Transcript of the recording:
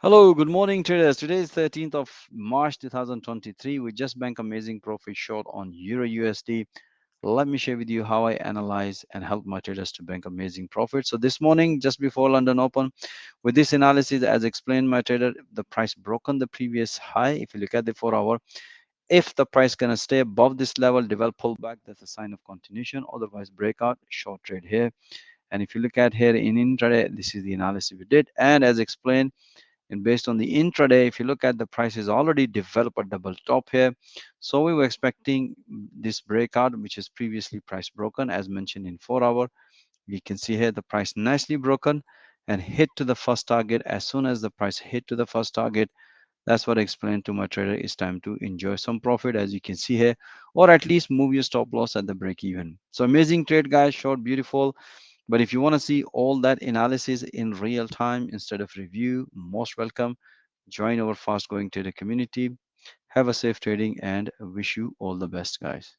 Hello, good morning traders. Today is 13th of March 2023. We just bank amazing profit short on Euro USD. Let me share with you how I analyze and help my traders to bank amazing profit. So this morning, just before London Open, with this analysis, as explained, my trader, the price broken the previous high. If you look at the 4 hour, if the price gonna stay above this level, develop pullback, that's a sign of continuation. Otherwise, breakout, short trade here. And if you look at here in intraday, this is the analysis we did. And as explained, and based on the intraday, if you look at the prices already developed a double top here. So we were expecting this breakout, which is previously price broken, as mentioned in 4 hour. We can see here the price nicely broken and hit to the first target. As soon as the price hit to the first target, that's what I explained to my trader. It's time to enjoy some profit, as you can see here, or at least move your stop loss at the break even. So amazing trade, guys. Short, beautiful. But if you want to see all that analysis in real time instead of review, most welcome. Join our fast growing trader community. Have a safe trading and wish you all the best, guys.